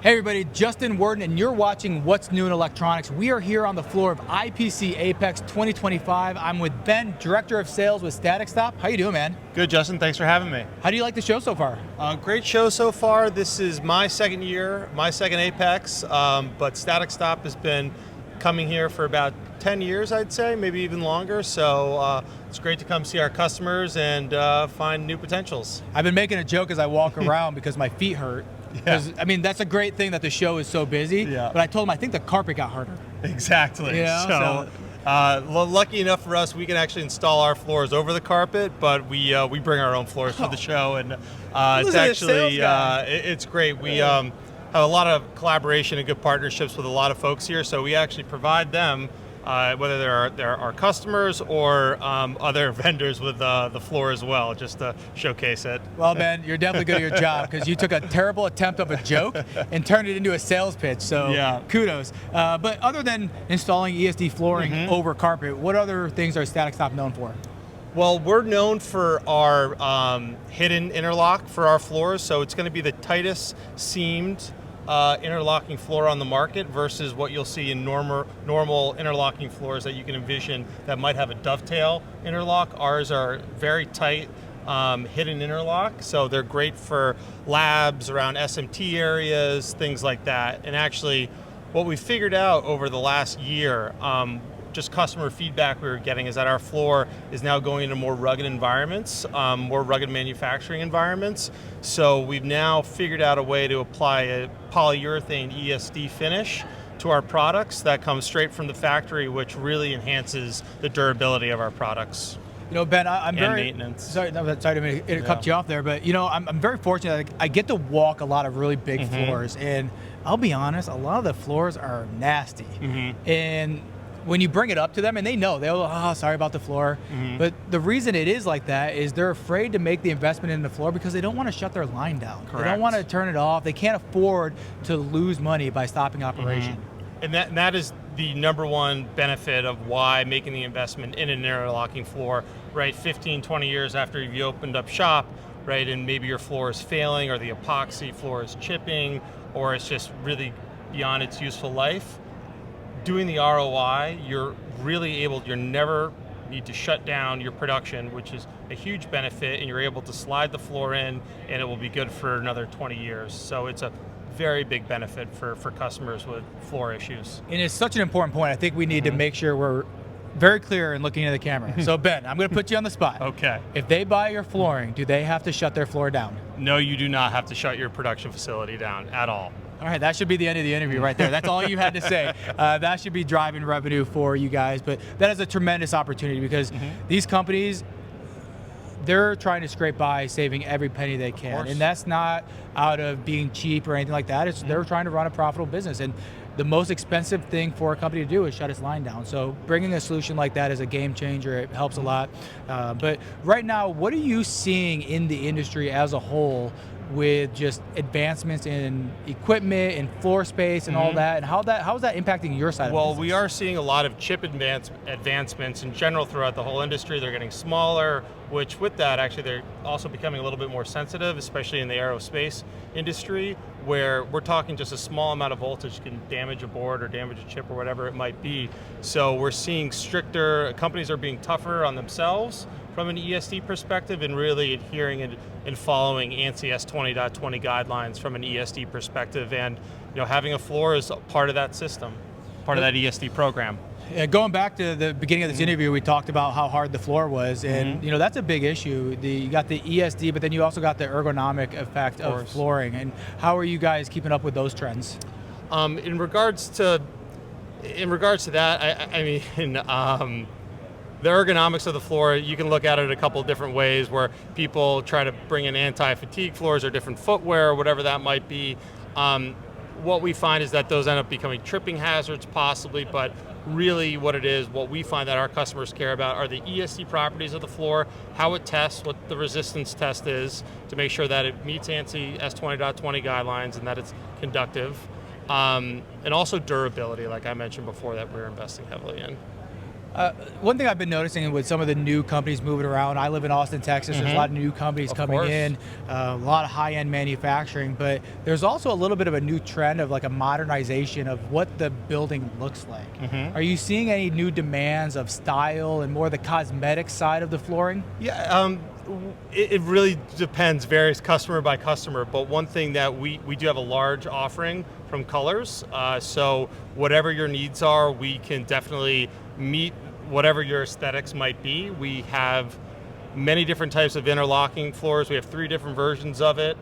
Hey everybody, Justin Worden, and you're watching What's New in Electronics. We are here on the floor of IPC APEX 2025. I'm with Ben, Director of Sales with Static Stop. How you doing, man? Good, Justin. Thanks for having me. How do you like the show so far? Great show so far. This is my second year, my second APEX, but Static Stop has been coming here for about 10 years, I'd say, maybe even longer. So it's great to come see our customers and find new potentials. I've been making a joke as I walk around because my feet hurt. Yeah. I mean, that's a great thing that the show is so busy, Yeah. but I told him I think the carpet got harder. Exactly. Yeah, Well, lucky enough for us, we can actually install our floors over the carpet, but we bring our own floors for the show, and it's actually it's great. We have a lot of collaboration and good partnerships with a lot of folks here, so we actually provide them, whether they're our customers or other vendors with the floor as well, just to showcase it. Well, Ben, you're definitely good at your job because you took a terrible attempt of a joke and turned it into a sales pitch, so Yeah. kudos. But other than installing ESD flooring over carpet, what other things are Static Stop known for? Well, we're known for our hidden interlock for our floors, so it's going to be the tightest seamed interlocking floor on the market versus what you'll see in normal interlocking floors that you can envision that might have a dovetail interlock. Ours are very tight hidden interlock, so they're great for labs, around SMT areas, things like that. And actually, what we figured out over the last year, just customer feedback we were getting, is that our floor is now going into more rugged environments, more rugged manufacturing environments. So we've now figured out a way to apply a polyurethane ESD finish to our products that comes straight from the factory, which really enhances the durability of our products. You know, Ben, I'm And very maintenance. sorry to cut you off there, but you know, I'm very fortunate. I get to walk a lot of really big floors, and I'll be honest, a lot of the floors are nasty. And when you bring it up to them, and they know, they'll, sorry about the floor. But the reason it is like that is they're afraid to make the investment in the floor because they don't want to shut their line down. Correct. They don't want to turn it off. They can't afford to lose money by stopping operation. And that is the number one benefit of why making the investment in an interlocking floor, right? 15, 20 years after you opened up shop, right? And maybe your floor is failing, or the epoxy floor is chipping, or it's just really beyond its useful life. Doing the ROI, you're never need to shut down your production, which is a huge benefit, and you're able to slide the floor in, and it will be good for another 20 years. So it's a very big benefit for customers with floor issues. And it's such an important point. I think we need to make sure we're very clear in looking at the camera. So Ben, I'm going to put you on the spot. Okay. If they buy your flooring, do they have to shut their floor down? No, you do not have to shut your production facility down at all. All right, that should be the end of the interview right there. That's all you had to say. That should be driving revenue for you guys. But that is a tremendous opportunity because these companies, they're trying to scrape by, saving every penny they can. And that's not out of being cheap or anything like that. It's they're trying to run a profitable business. And the most expensive thing for a company to do is shut its line down. So bringing a solution like that is a game changer. It helps a lot. But right now, what are you seeing in the industry as a whole with just advancements in equipment and floor space and all that, and how is that impacting your side of the business? Well, we are seeing a lot of chip advancements in general throughout the whole industry. They're getting smaller, which with that, actually, they're also becoming a little bit more sensitive, especially in the aerospace industry, where we're talking just a small amount of voltage can damage a board or damage a chip or whatever it might be. So we're seeing stricter, companies are being tougher on themselves from an ESD perspective, and really adhering and following ANSI S20.20 guidelines from an ESD perspective, and having a floor is part of that system, part of that ESD program. Yeah, going back to the beginning of this interview, we talked about how hard the floor was, and that's a big issue. You got the ESD, but then you also got the ergonomic effect of flooring. And how are you guys keeping up with those trends? In regards to that, I mean. The ergonomics of the floor, you can look at it a couple of different ways, where people try to bring in anti-fatigue floors or different footwear or whatever that might be. What we find is that those end up becoming tripping hazards possibly, but really what it is, what we find that our customers care about are the ESD properties of the floor, how it tests, what the resistance test is to make sure that it meets ANSI S20.20 guidelines and that it's conductive. And also durability, like I mentioned before, that we're investing heavily in. One thing I've been noticing with some of the new companies moving around, I live in Austin, Texas. There's a lot of new companies coming in, a lot of high-end manufacturing, but there's also a little bit of a new trend of like a modernization of what the building looks like. Are you seeing any new demands of style and more the cosmetic side of the flooring? Yeah, it really depends, varies customer by customer, but one thing that we do have a large offering from colors, so whatever your needs are, we can definitely meet whatever your aesthetics might be. We have many different types of interlocking floors. We have 3 different versions of it.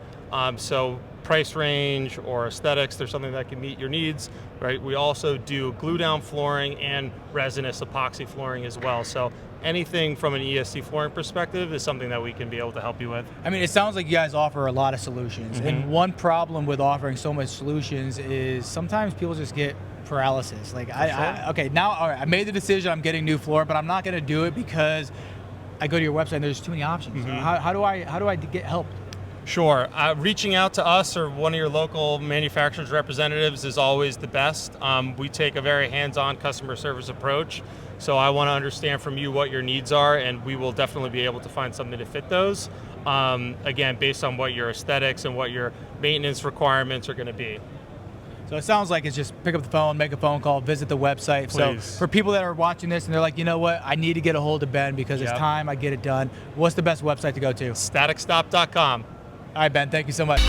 So price range or aesthetics, there's something that can meet your needs, right? We also do glue down flooring and resinous epoxy flooring as well. So anything from an ESC flooring perspective is something that we can be able to help you with. I mean, it sounds like you guys offer a lot of solutions. And one problem with offering so much solutions is sometimes people just get paralysis. Like, okay, now, all right, I made the decision, I'm getting new floor, but I'm not going to do it because I go to your website and there's too many options. How do I get help? Sure. Reaching out to us or one of your local manufacturer's representatives is always the best. We take a very hands-on customer service approach. So I want to understand from you what your needs are, and we will definitely be able to find something to fit those. Again, based on what your aesthetics and what your maintenance requirements are going to be. So it sounds like it's just pick up the phone, make a phone call, visit the website. Please. So for people that are watching this and they're like, you know what, I need to get a hold of Ben because it's time I get it done. What's the best website to go to? Staticstop.com. All right, Ben, thank you so much.